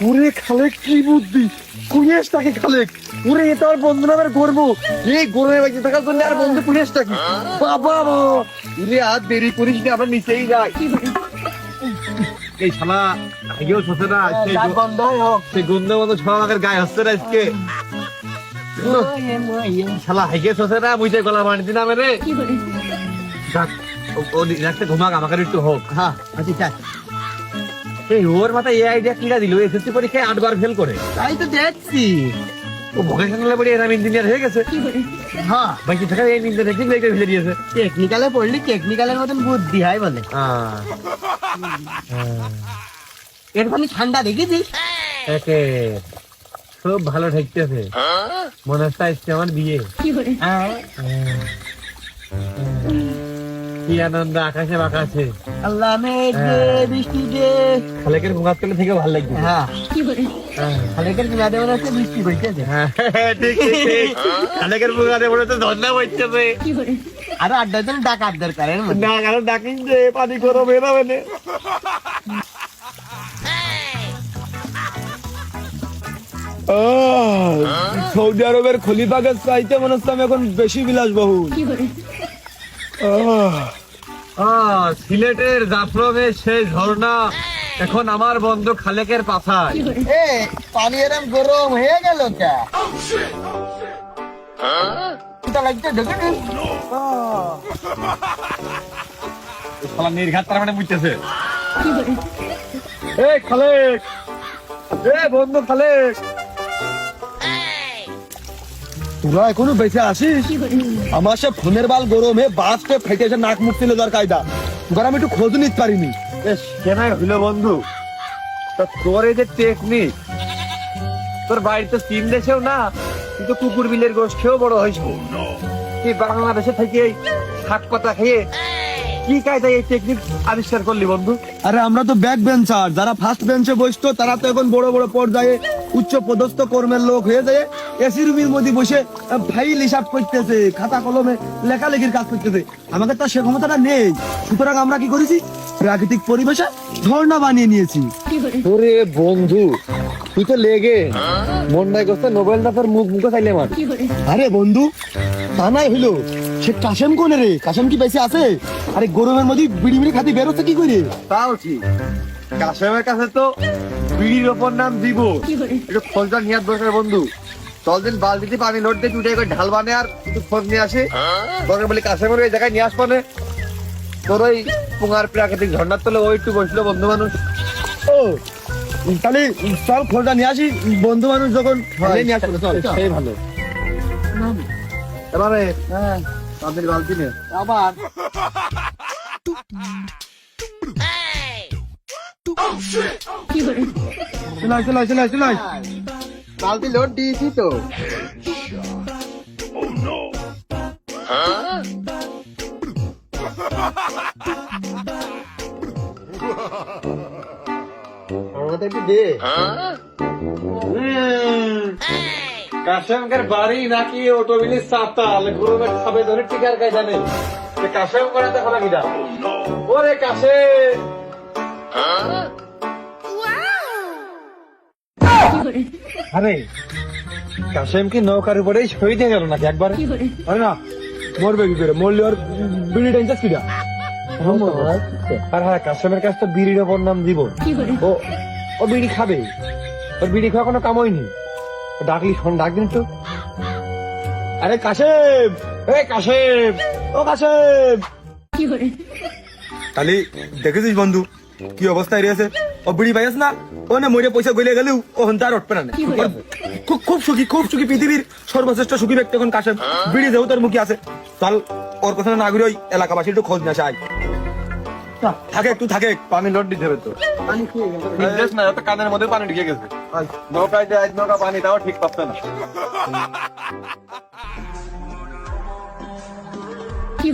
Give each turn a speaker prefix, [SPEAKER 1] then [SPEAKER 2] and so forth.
[SPEAKER 1] ওরে খালেক কি বুদ্ধি, কুয়েস তাকে খালেক। ওরে এ তো আর বন্ধু নামের গর্ব, এই গরমে বাঁচে থাকার জন্য আর বন্ধু কুয়েস তাকে। বাবা ইরে আর দেরি করিস না, আমরা নিচেই যাই।
[SPEAKER 2] এই শালা আগেও ছোটে না,
[SPEAKER 1] বন্ধ হয় হোক।
[SPEAKER 2] সেই গন্ধ মতো ছড়া আমাদের গায়ে হচ্ছে না আজকে। শালা হাইকে ছোটে না, বুঝে গলা মানি দিন আমারে। ও রাখতে ঘুমাক, আমাকে একটু হোক।
[SPEAKER 1] হ্যাঁ আচ্ছা
[SPEAKER 2] এই ওর মাথায় এই আইডিয়া কিনা দিল, এসএসসি পরীক্ষায় 8 বার ফেল করে।
[SPEAKER 1] তাই তো দেখছি।
[SPEAKER 2] ও ভোকেশনালে পড়ে এরকম ইঞ্জিনিয়ার হয়ে গেছে।
[SPEAKER 1] হ্যাঁ
[SPEAKER 2] বাকি থাকা এই ইঞ্জিনিয়ার ঠিক লেগে ফেলে দিয়েছে।
[SPEAKER 1] টেকনিক্যালে পড়লি টেকনিক্যালের মতন বুদ্ধি হয় বলে। এর ফলে ঠান্ডা দেখেছিস?
[SPEAKER 2] একে খুব ভালো ঠেকতেছে, মনে হচ্ছে আজকে আমার বিয়ে। কি আনন্দ আকাশে বাকাশে।
[SPEAKER 1] আল্লাহ মেঘ দে, বৃষ্টি দে।
[SPEAKER 2] খালেকের ঘুমাত করলে থেকে ভালো লাগবে।
[SPEAKER 1] হ্যাঁ খালেকের গুণাতে মনে হচ্ছে বৃষ্টি বইতেছে।
[SPEAKER 2] ঠিক ঠিক খালেকের বুগাতে মনে হচ্ছে ঝর্ণা বইতেছে।
[SPEAKER 1] আরো আড্ডা দিন ডাকাত দরকার এর মধ্যে।
[SPEAKER 2] না কারণ ডাকিস যে পানি করো বেরোবে না।
[SPEAKER 3] সৌদি আরবের খলিফাকে চাইতে মনে হচ্ছে আমি এখন বেশি বিলাসবহুল।
[SPEAKER 2] সিলেটের জাফলংয়ের সেই ঝর্ণা এখন আমার বন্ধু খালেকের পাছায়।
[SPEAKER 1] পানি এরম গরম হয়ে গেল কে? লাগছে দেখে
[SPEAKER 2] নির্ঘাত তার মানে বুঝতেছে। এই খালেক, এ বন্ধু খালেক,
[SPEAKER 3] তোরা এখনো বেঁচে আসিস? আমার সে ফোনের বাল গরমে বাসটা ফেটেছে, নাক মুখ ছিল যার কায়দা। তোর আমি একটু খোঁজ নিতে পারিনি।
[SPEAKER 2] কেনাই হইল বন্ধু, তা তোর এই যে টেকনিক, তোর বাড়িতে চীন দেশেও না, তুই তো কুকুর বিলের গোষ্ঠ খেয়েও বড় হয়েছ। তুই বাংলাদেশে থেকে শাক পাতা খেয়ে কি কায়দায় এই টেকনিক আবিষ্কার করলি বন্ধু?
[SPEAKER 3] আরে আমরা তো ব্যাক বেঞ্চার, যারা ফার্স্ট বেঞ্চে বসতো তারা তো এখন বড় বড় পর্যায়ে উচ্চ পদস্থ কর্মের লোক হয়ে যায়। এসি রুমের মধ্যে বসে ফাইল হিসাব করতেছে, খাতা কলমে লেখালেখির কাজ করতেছে। আমাদের তো সে ক্ষমতাটা নেই, সুতরাং আমরা কি করেছি, প্রাকৃতিক পরিবেশে ঝর্ণা বানিয়ে নিয়েছি।
[SPEAKER 2] ওরে বন্ধু তুই তো লেগে মন নাই করছে, নোবেলটা তোর মুখ মুখে চাইলে আমার।
[SPEAKER 3] আরে বন্ধু তা নাই হইলো, সে কাশেম কোনে রে? কাশেম কি বেঁচে আছে? আরে গরমের মধ্যে বিড়ি বিড়ি খাতি বেরোচ্ছে কি করে?
[SPEAKER 2] তাও ঠিক, কাশেমের কাছে তো বিড়ির ওপর নাম দিব। একটু খোঁজটা নিয়ে দরকার বন্ধু। চল দিন বালতিতে পানি লোড দিয়ে উঠে করে ঢাল বানে আর একটু খোঁজ নিয়ে আসে। দরকার বলে কাশেমের ওই জায়গায় নিয়ে আসবো না, তোর ওই পুঙার প্রাকৃতিক ঝর্ণার তলে ওই একটু বসলো বন্ধু মানুষ।
[SPEAKER 3] ও তাহলে চল খোঁজটা নিয়ে আসি, বন্ধু মানুষ যখন নিয়ে আসবো। চল
[SPEAKER 2] সেই ভালো। এবারে পানির বালতি নে
[SPEAKER 1] আবার
[SPEAKER 3] চলাই চলাই চলাই চলাই।
[SPEAKER 1] বালতি লোড দিয়েছি তো।
[SPEAKER 2] কাশেমকের বাড়ি নাকি অটোবিলের চাতাল গরমে খাবে ধরে টিকার কায়দা নেই। কাশেম করে দেখো না কিনা। ওরে কাশেম, আরে কাশেম কি নৌকার উপরেই শহীদ হয়ে গেল নাকি একবার?
[SPEAKER 3] আরে না, মরবে কি করে? মরলে ওর বিড়ি টেনচাস কিনা?
[SPEAKER 2] আর হ্যাঁ, কাশেমের কাছে তো বিড়ির ওপর নাম দিব। ও ও বিড়ি খাবে, ওর বিড়ি খাওয়া কোনো কাম হয়নি। ডাকলি শোন, ডাক দিন তো।
[SPEAKER 3] আরে কাশেম,
[SPEAKER 2] এই কাশেম,
[SPEAKER 3] ও কাশেম। তাহলে দেখেছিস বন্ধু কি অবস্থা এরিয়াছে? ও বিড়ি পাইস না, ও না মরে পয়সা গলে গেলেও ও হন্তার উঠবে না। খুব খুব সুখী, খুব সুখী, পৃথিবীর সর্বশ্রেষ্ঠ সুখী ব্যক্তি এখন কাশেম। বিড়ি যেহেতু তোর মুখে আছে, চল ওর কথা না ঘুরে ওই এলাকাবাসী একটু খোঁজ না চাই। থাকে একটু থাকে,
[SPEAKER 2] পানি লোড দিতে হবে তো। নির্দেশ না, তো কানের মধ্যে পানি ঢুকে গেছে। নৌকায় যে আজ নৌকা পানি তাও ঠিক পাচ্ছে না।
[SPEAKER 4] কি